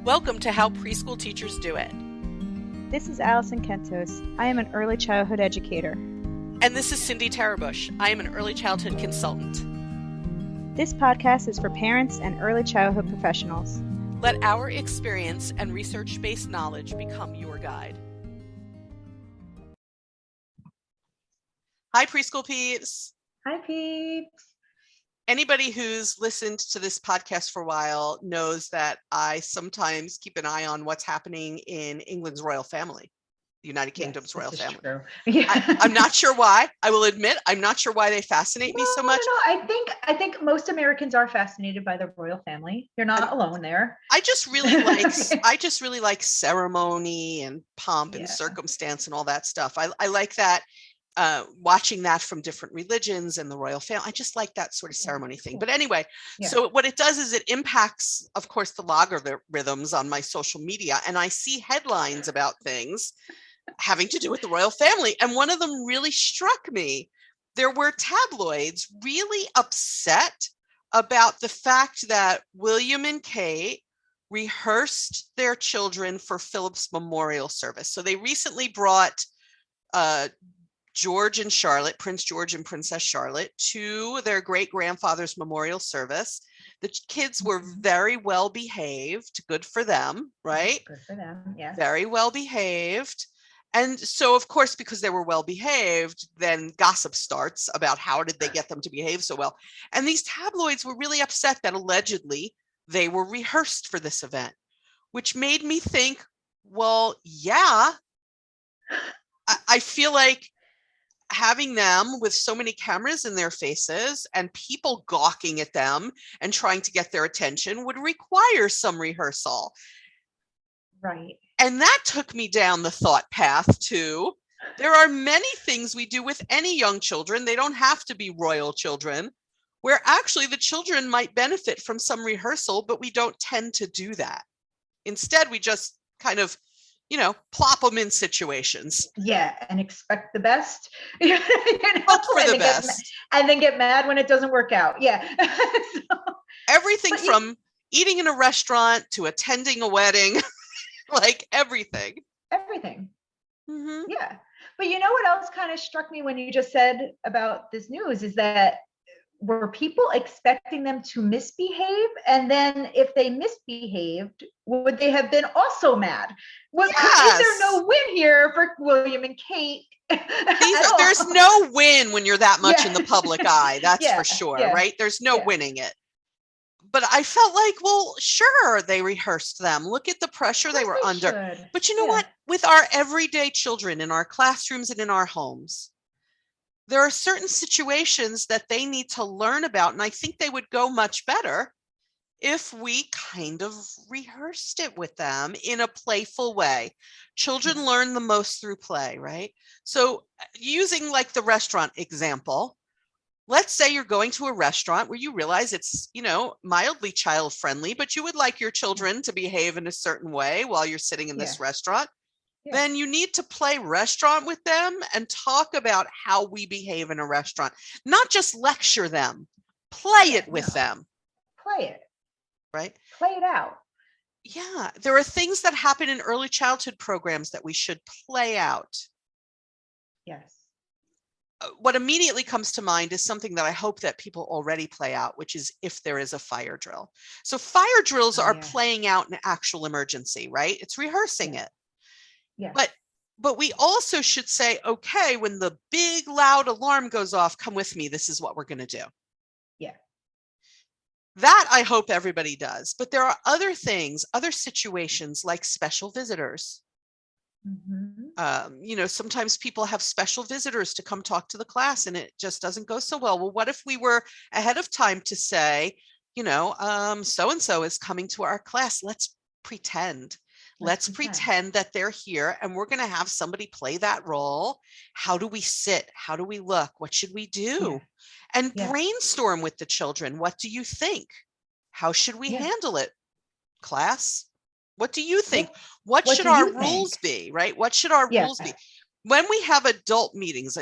Welcome to How Preschool Teachers Do It. This is Alison Kentos. I am an early childhood educator. And this is Cindy Tarabush. I am an early childhood consultant. This podcast is for parents and early childhood professionals. Let our experience and research-based knowledge become your guide. Hi, Preschool Peeves. Hi, peeps. Anybody who's listened to this podcast for a while knows that I sometimes keep an eye on what's happening in England's royal family, the United Kingdom's royal family. True. Yeah. I'm not sure why. I will admit, I'm not sure why they fascinate me so much. No, I think most Americans are fascinated by the royal family. You're not alone there. I just really like ceremony and pomp and circumstance and all that stuff. I like that. Watching that from different religions and the royal family. I just like that sort of ceremony thing. But anyway, so what it does is it impacts, of course, the logarithms on my social media. And I see headlines about things having to do with the royal family. And one of them really struck me. There were tabloids really upset about the fact that William and Kate rehearsed their children for Philip's memorial service. So they recently brought George and Charlotte, Prince George and Princess Charlotte, to their great-grandfather's memorial service. The kids were very well behaved. Good for them, right? Good for them, yeah. Very well behaved. And so, of course, because they were well behaved, then gossip starts about how did they get them to behave so well. And these tabloids were really upset that allegedly they were rehearsed for this event, which made me think, well, yeah, I feel like having them with so many cameras in their faces and people gawking at them and trying to get their attention would require some rehearsal. Right. And that took me down the thought path to, there are many things we do with any young children. They don't have to be royal children, where actually the children might benefit from some rehearsal, but we don't tend to do that. Instead, we just kind of plop them in situations. Yeah, and expect the best. Hope for the best. And then get mad when it doesn't work out. Yeah. Everything from eating in a restaurant to attending a wedding, like everything. Everything. Mm-hmm. Yeah. But you know what else kind of struck me when you just said about this news is that were people expecting them to misbehave? And then if they misbehaved, would they have been also mad? Is there no win here for William and Kate? There's no win when you're that much in the public eye. That's for sure, right? There's no winning it. But I felt like, well, sure, they rehearsed them. Look at the pressure they were under. But you know what? With our everyday children in our classrooms and in our homes, there are certain situations that they need to learn about. And I think they would go much better if we kind of rehearsed it with them in a playful way. Children learn the most through play, right? So using like the restaurant example, let's say you're going to a restaurant where you realize it's, mildly child friendly, but you would like your children to behave in a certain way while you're sitting in this restaurant. Then you need to play restaurant with them and talk about how we behave in a restaurant, not just lecture them, play it with them. Play it. Right? Play it out. Yeah. There are things that happen in early childhood programs that we should play out. Yes. What immediately comes to mind is something that I hope that people already play out, which is if there is a fire drill. So fire drills are playing out an actual emergency, right? It's rehearsing it. Yeah. But we also should say, okay, when the big loud alarm goes off, come with me. This is what we're going to do. Yeah. That I hope everybody does. But there are other things, other situations like special visitors. Mm-hmm. Sometimes people have special visitors to come talk to the class and it just doesn't go so well. Well, what if we were ahead of time to say, so-and-so is coming to our class. Let's pretend. Let's pretend that they're here and we're going to have somebody play that role. How do we sit? How do we look? What should we do? And brainstorm with the children. What do you think? How should we handle it? Class, what do you think? What should our rules be, right? What should our rules be? When we have adult meetings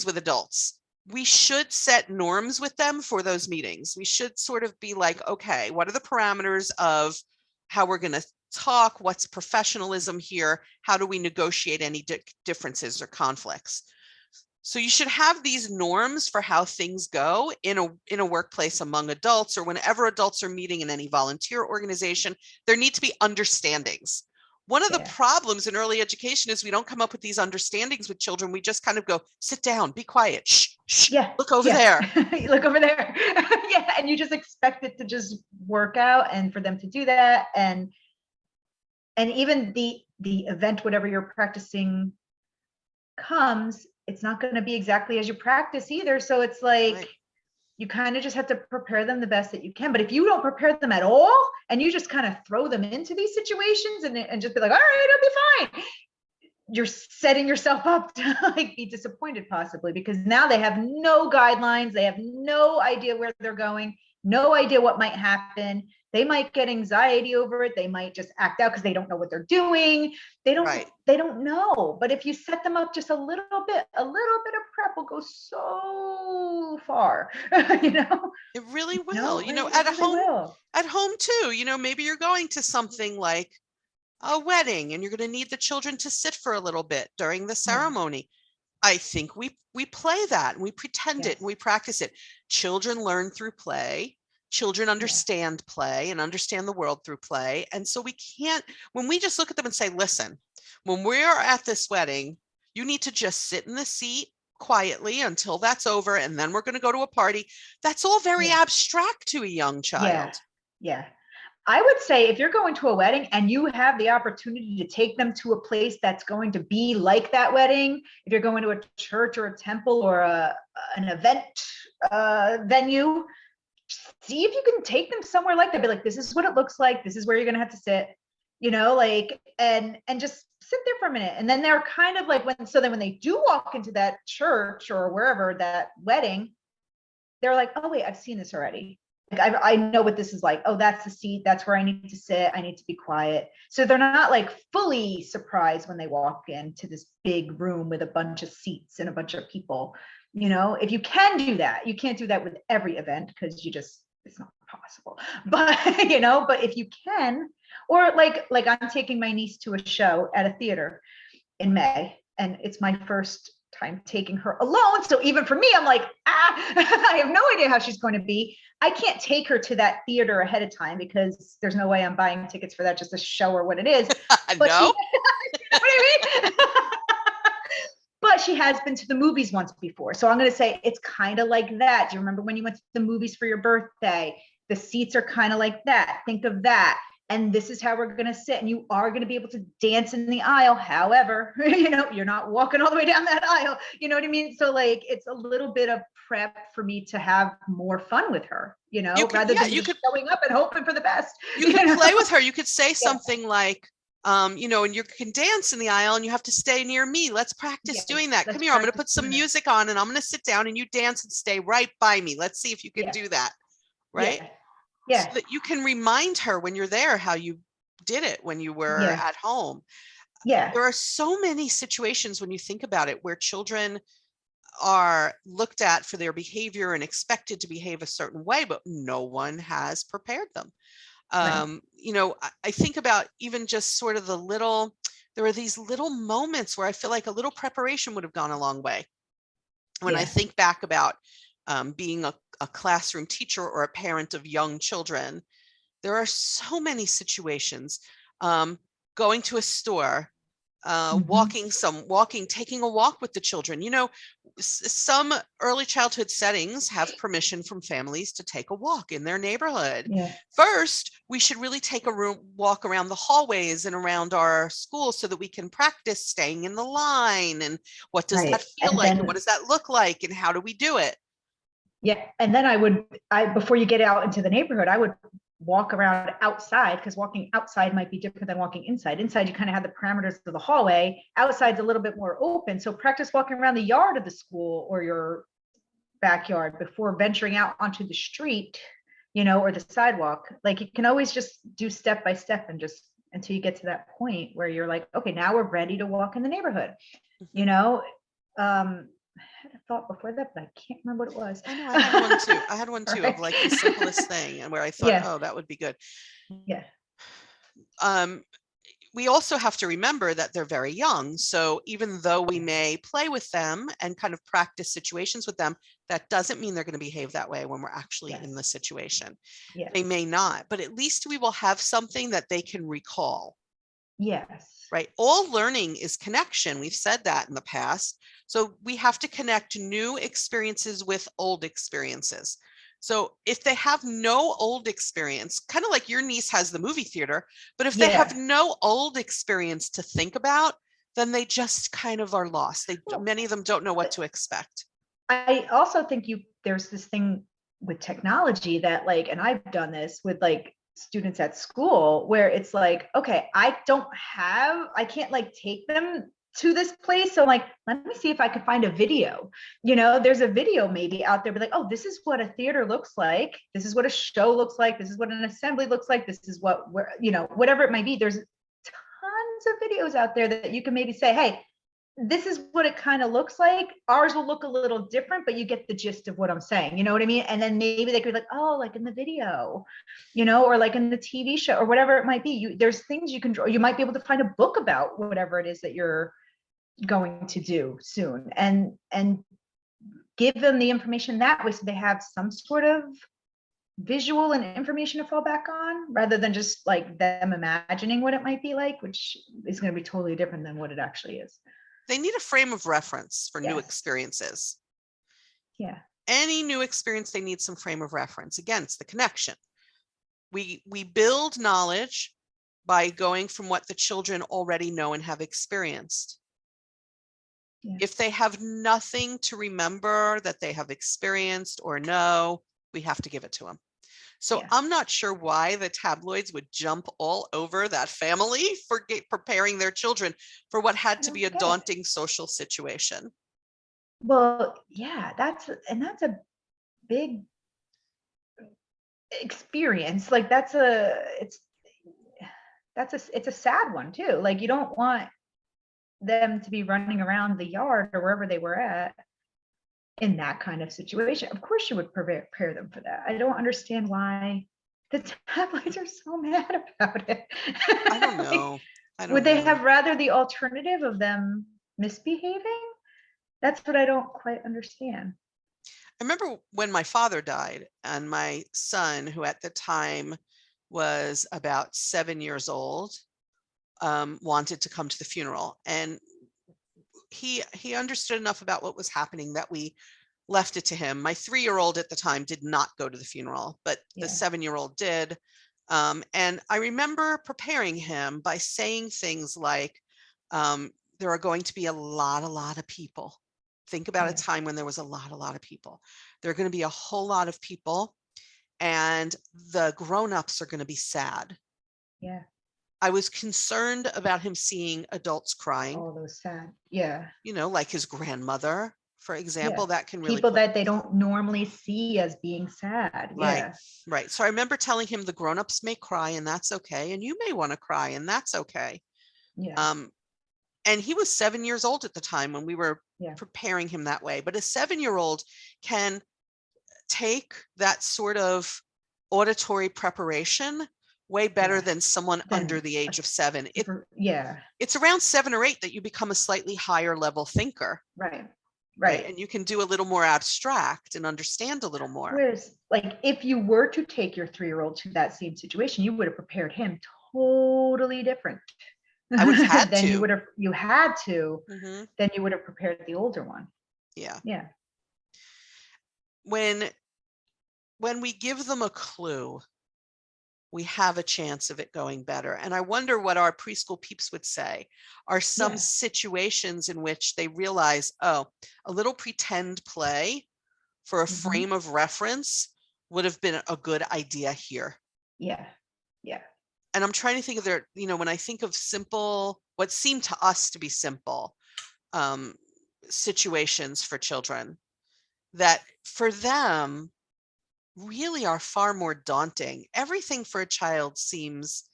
with adults, we should set norms with them for those meetings. We should sort of be like, okay, what are the parameters of how we're going to talk, what's professionalism here, how do we negotiate any differences or conflicts. So you should have these norms for how things go in a workplace among adults, or whenever adults are meeting in any volunteer organization. There need to be understandings. One of the problems in early education is we don't come up with these understandings with children. We just kind of go, sit down, be quiet, shh, look over there. Look over there. And you just expect it to just work out and for them to do that. And even the event, whatever you're practicing comes, it's not going to be exactly as you practice either. So it's like, you kind of just have to prepare them the best that you can. But if you don't prepare them at all, and you just kind of throw them into these situations and just be like, all right, it'll be fine, you're setting yourself up to like be disappointed possibly, because now they have no guidelines. They have no idea where they're going, no idea what might happen. They might get anxiety over it. They might just act out because they don't know what they're doing. They don't know. But if you set them up just a little bit of prep will go so far. It really will. At home too, maybe you're going to something like a wedding and you're going to need the children to sit for a little bit during the ceremony. I think we play that and we pretend it and we practice it. Children learn through play. Children understand play and understand the world through play. And so we can't, when we just look at them and say, listen, when we're at this wedding, you need to just sit in the seat quietly until that's over. And then we're going to go to a party. That's all very abstract to a young child. Yeah. I would say if you're going to a wedding and you have the opportunity to take them to a place that's going to be like that wedding, if you're going to a church or a temple or an event venue, see if you can take them somewhere like that. Be like, this is what it looks like. This is where you're going to have to sit, and just sit there for a minute. And then they're kind of like, when they do walk into that church or wherever, that wedding, they're like, oh wait, I've seen this already. Like, I know what this is like. Oh, that's the seat. That's where I need to sit. I need to be quiet. So they're not like fully surprised when they walk into this big room with a bunch of seats and a bunch of people. If you can do that, you can't do that with every event because it's not possible. But, but if you can, or like I'm taking my niece to a show at a theater in May, and it's my first time taking her alone. So even for me, I'm like, I have no idea how she's going to be. I can't take her to that theater ahead of time because there's no way I'm buying tickets for that just to show her what it is. But no. You know what I mean? But she has been to the movies once before. So I'm going to say it's kind of like that. Do you remember when you went to the movies for your birthday? The seats are kind of like that. Think of that. And this is how we're going to sit. And you are going to be able to dance in the aisle. However, you're not walking all the way down that aisle. You know what I mean? So like, it's a little bit of prep for me to have more fun with her, rather than just showing up and hoping for the best. You can play with her. You could say something like, and you can dance in the aisle and you have to stay near me. Let's practice doing that. Come here. I'm going to put some music on and I'm going to sit down and you dance and stay right by me. Let's see if you can do that. Right. Yeah. So that you can remind her when you're there how you did it when you were at home. Yeah. There are so many situations when you think about it where children are looked at for their behavior and expected to behave a certain way, but no one has prepared them. I think about even just sort of there are these little moments where I feel like a little preparation would have gone a long way. When I think back about being a classroom teacher or a parent of young children, there are so many situations, going to a store, taking a walk with the children. Some early childhood settings have permission from families to take a walk in their neighborhood. First, we should really take a walk around the hallways and around our schools so that we can practice staying in the line. And what does that feel like? And what does that look like? And how do we do it? Yeah. And then before you get out into the neighborhood, I would walk around outside, because walking outside might be different than walking inside. Inside, you kind of have the parameters of the hallway. Outside's a little bit more open. So practice walking around the yard of the school or your backyard before venturing out onto the street, or the sidewalk. Like, you can always just do step by step and just until you get to that point where you're like, okay, now we're ready to walk in the neighborhood. I had a thought before that, but I can't remember what it was. I know, I had one too. Of like the simplest thing, and where I thought, oh, that would be good. Yeah. we also have to remember that they're very young. So even though we may play with them and kind of practice situations with them, that doesn't mean they're going to behave that way when we're actually in the situation. They may not, but at least we will have something that they can recall. Yes. Right. All learning is connection. We've said that in the past. So we have to connect new experiences with old experiences. So if they have no old experience, kind of like your niece has the movie theater, but if they have no old experience to think about, then they just kind of are lost. Many of them don't know what to expect. I also think there's this thing with technology that like, and I've done this with like students at school where it's like, okay, I can't like take them to this place. So like, let me see if I could find a video. There's a video maybe out there, be like, oh, this is what a theater looks like. This is what a show looks like. This is what an assembly looks like. This is whatever it might be. There's tons of videos out there that you can maybe say, hey, this is what it kind of looks like. Ours will look a little different, but you get the gist of what I'm saying. You know what I mean? And then maybe they could be like, oh, like in the video, or like in the TV show or whatever it might be. There's things you can draw. You might be able to find a book about whatever it is that you're going to do soon, and give them the information that way so they have some sort of visual and information to fall back on rather than just like them imagining what it might be like, which is going to be totally different than what it actually is. They need a frame of reference for new experiences. Yeah. Any new experience, they need some frame of reference. Again, it's the connection. We build knowledge by going from what the children already know and have experienced. Yeah. If they have nothing to remember that they have experienced or know, we have to give it to them. So I'm not sure why the tabloids would jump all over that family for preparing their children for what had to be a daunting social situation. Well, yeah, that's a big experience. Like it's a sad one too. Like you don't want them to be running around the yard or wherever they were at in that kind of situation. Of course you would prepare them for that. I don't understand why the tabloids are so mad about it. I don't know. Would they have rather the alternative of them misbehaving? That's what I don't quite understand. I remember when my father died and my son, who at the time was about 7 years old, wanted to come to the funeral, and he understood enough about what was happening that we left it to him. My 3-year-old at the time did not go to the funeral, but the 7-year-old did. And I remember preparing him by saying things like, there are going to be a lot of people. Think about a time when there was a lot of people. There are going to be a whole lot of people, and the grown-ups are going to be sad. Yeah. I was concerned about him seeing adults crying. Oh, those sad. Yeah. Like his grandmother, for example, that can really people that they don't normally see as being sad. Right. Right. So I remember telling him the grown-ups may cry and that's okay. And you may want to cry and that's okay. Yeah. And he was 7 years old at the time when we were preparing him that way. But a 7-year-old can take that sort of auditory preparation way better than someone under the age of 7. It's around 7 or 8 that you become a slightly higher level thinker. Right. And you can do a little more abstract and understand a little more. Whereas, like, if you were to take your 3-year-old to that same situation, you would have prepared him totally different. I would have had then to. You had to. Mm-hmm. Then you would have prepared the older one. Yeah. Yeah. When we give them a clue, we have a chance of it going better. And I wonder what our preschool peeps would say are some situations in which they realize, oh, a little pretend play for a frame of reference would have been a good idea here. Yeah. Yeah. And I'm trying to think of their, when I think of simple, what seemed to us to be simple situations for children, that for them really are far more daunting. Everything for a child seems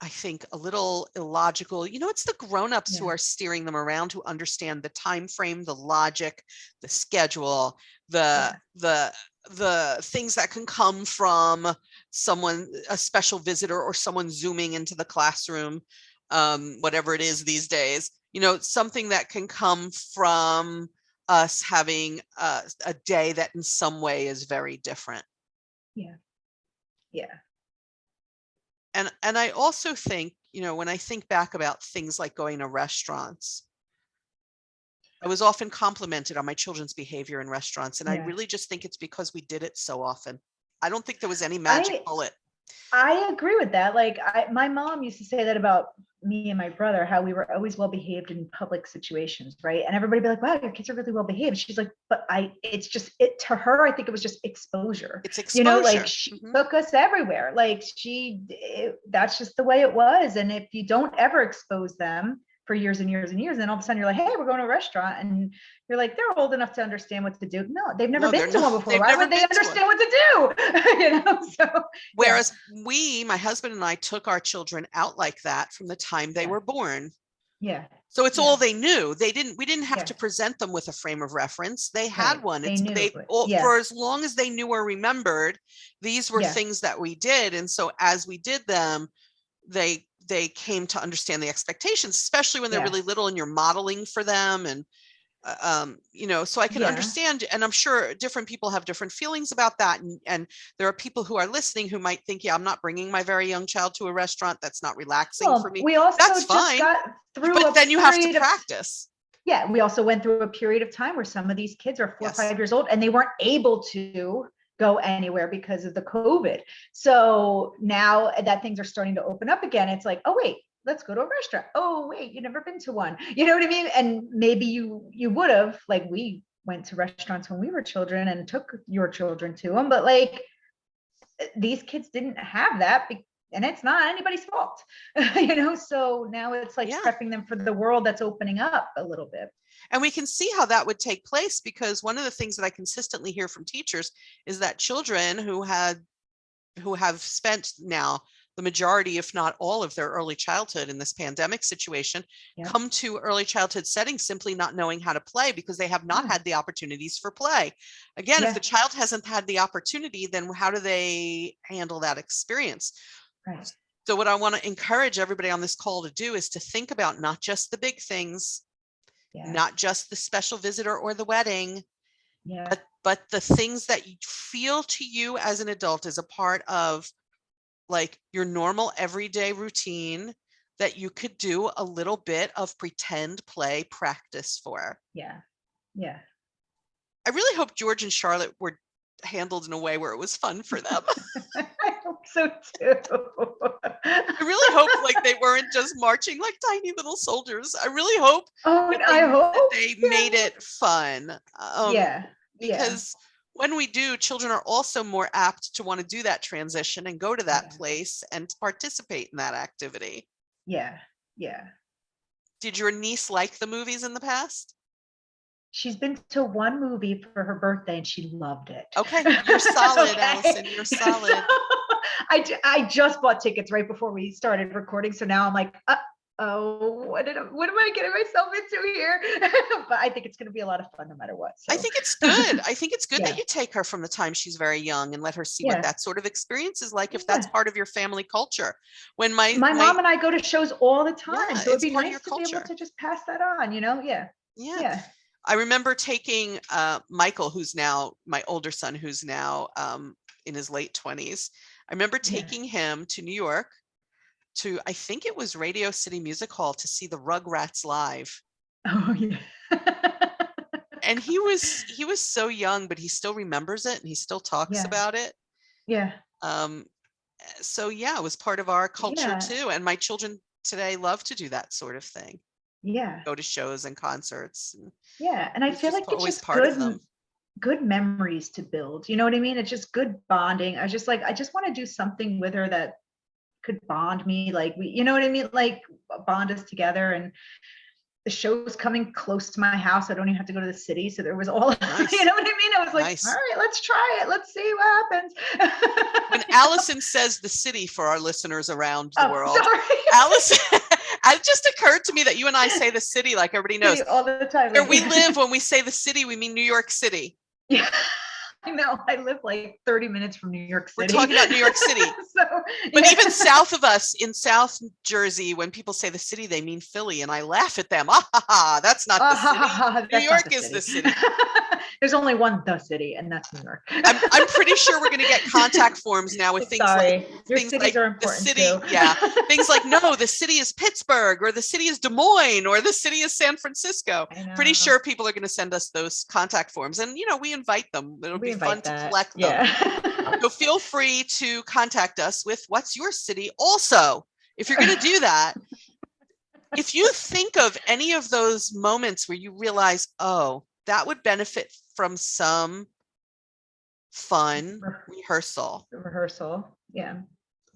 I think, a little illogical. It's the grown-ups who Yeah. are steering them around, who understand the time frame, the logic, the schedule, the things that can come from a special visitor, or someone zooming into the classroom, whatever it is these days. Something that can come from us having a day that in some way is very different. Yeah. Yeah. And I also think, when I think back about things like going to restaurants, I was often complimented on my children's behavior in restaurants. And I Yeah. really just think it's because we did it so often. I don't think there was any magic I bullet. I agree with that. Like my mom used to say that about me and my brother, how we were always well behaved in public situations, right? And everybody be like, "Wow, your kids are really well behaved." She's like, "But it's just it to her. I think it was just exposure. It's exposure. Like she took us everywhere. Like that's just the way it was. And if you don't ever expose them for years and years and years, and then all of a sudden you're like, "Hey, we're going to a restaurant," and you're like, "They're old enough to understand what to do." No, they've never been to one before. Why would they understand what to do? So whereas my husband and I took our children out like that from the time they were born. Yeah. So it's all they knew. We didn't have to present them with a frame of reference. They had one. They knew for as long as they knew or remembered, these were things that we did. And so as we did them, they came to understand the expectations, especially when they're really little and you're modeling for them. And so I can understand, and I'm sure different people have different feelings about that. And there are people who are listening who might think, I'm not bringing my very young child to a restaurant. That's not relaxing for me. We also That's fine. got through but then you have to practice. We also went through a period of time where some of these kids are 4 or 5 years old and they weren't able to go anywhere because of the COVID. So now that things are starting to open up again, it's like, oh wait, let's go to a restaurant. Oh wait, you've never been to one. You know what I mean? And maybe you would have, like, we went to restaurants when we were children and took your children to them, but like these kids didn't have that, and it's not anybody's fault. So now it's like prepping them for the world that's opening up a little bit. And we can see how that would take place, because one of the things that I consistently hear from teachers is that children who have spent now the majority, if not all, of their early childhood in this pandemic situation come to early childhood settings simply not knowing how to play, because they have not had the opportunities for play. Again, if the child hasn't had the opportunity, then how do they handle that experience? Right. So what I want to encourage everybody on this call to do is to think about not just the big things, not just the special visitor or the wedding, but the things that you feel to you as an adult as a part of like your normal everyday routine, that you could do a little bit of pretend play practice for. Yeah. I really hope George and Charlotte were handled in a way where it was fun for them. I hope so too. I really hope like they weren't just marching like tiny little soldiers. I really hope they made it fun. Because when we do, children are also more apt to want to do that transition and go to that place and participate in that activity. Yeah. Did your niece like the movies in the past? She's been to one movie for her birthday and she loved it. Okay, you're solid, Alison. You're solid. So, I just bought tickets right before we started recording, so now I'm like, oh, what am I getting myself into here? But I think it's going to be a lot of fun no matter what. So. I think it's good. I think it's good that you take her from the time she's very young and let her see what that sort of experience is like, if that's part of your family culture. When my mom and I go to shows all the time, so it'd be nice to be able to just pass that on, Yeah. I remember taking Michael, who's now my older son, who's now in his late 20s. I remember taking him to New York to, I think it was Radio City Music Hall, to see the Rugrats live. Oh yeah. And he was so young, but he still remembers it and he still talks about it. Yeah. So it was part of our culture too. And my children today love to do that sort of thing. Yeah. Go to shows and concerts. And I feel like it's just part of them. Good memories to build. You know what I mean? It's just good bonding. I just want to do something with her that could bond me. Like you know what I mean? Like bond us together. And the show's coming close to my house. I don't even have to go to the city. So there was all, Nice. you know what I mean? I was like, Nice. all right, let's try it. Let's see what happens. When Alison says the city for our listeners around the world, sorry. Alison, it just occurred to me that you and I say the city like everybody knows. All the time. Where we live, when we say the city, we mean New York City. Yeah. I know. I live like 30 minutes from New York City. We're talking about New York City. But even south of us in South Jersey, when people say the city, they mean Philly. And I laugh at them. That's not the city. New York is the city. There's only one the city, and that's New York. I'm pretty sure we're going to get contact forms now with things like your cities are important the city. Too. Yeah, things like no, the city is Pittsburgh, or the city is Des Moines, or the city is San Francisco. Pretty sure people are going to send us those contact forms, and we invite them. It'll be fun to collect them. Yeah. So feel free to contact us with what's your city. Also, if you're going to do that, if you think of any of those moments where you realize, oh, that would benefit from some fun rehearsal. Yeah.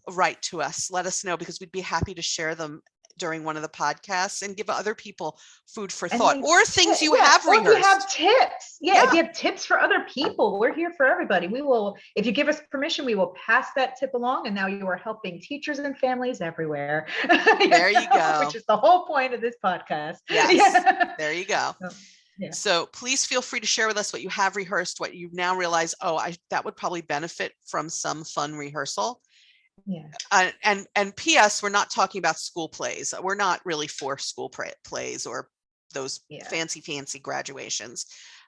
Write to us. Let us know, because we'd be happy to share them during one of the podcasts and give other people food for thought, or things you have rehearsed. Or if you have tips. Yeah, if you have tips for other people, we're here for everybody. We will, if you give us permission, we will pass that tip along. And now you are helping teachers and families everywhere. There you go. Which is the whole point of this podcast. Yes. There you go. Yeah. So please feel free to share with us what you have rehearsed, what you now realize, that would probably benefit from some fun rehearsal. Yeah. And P.S. we're not talking about school plays. We're not really for school plays or those fancy graduations.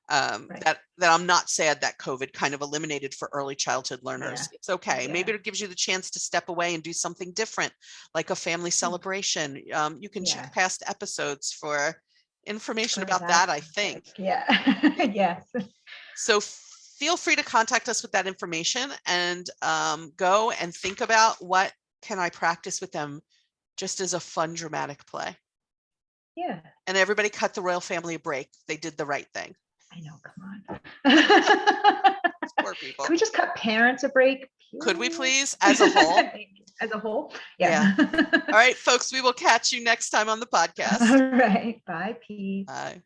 That I'm not sad that COVID kind of eliminated for early childhood learners. It's okay. Maybe it gives you the chance to step away and do something different, like a family celebration. You can check past episodes for information about that, I think. Yeah. Yes. So feel free to contact us with that information, and go and think about what can I practice with them just as a fun dramatic play. Yeah. And everybody cut the royal family a break. They did the right thing. I know, come on. Poor people. Can we just cut parents a break? Could we please, as a whole? As a whole? Yeah. All right, folks, we will catch you next time on the podcast. All right. Bye, Pete. Bye.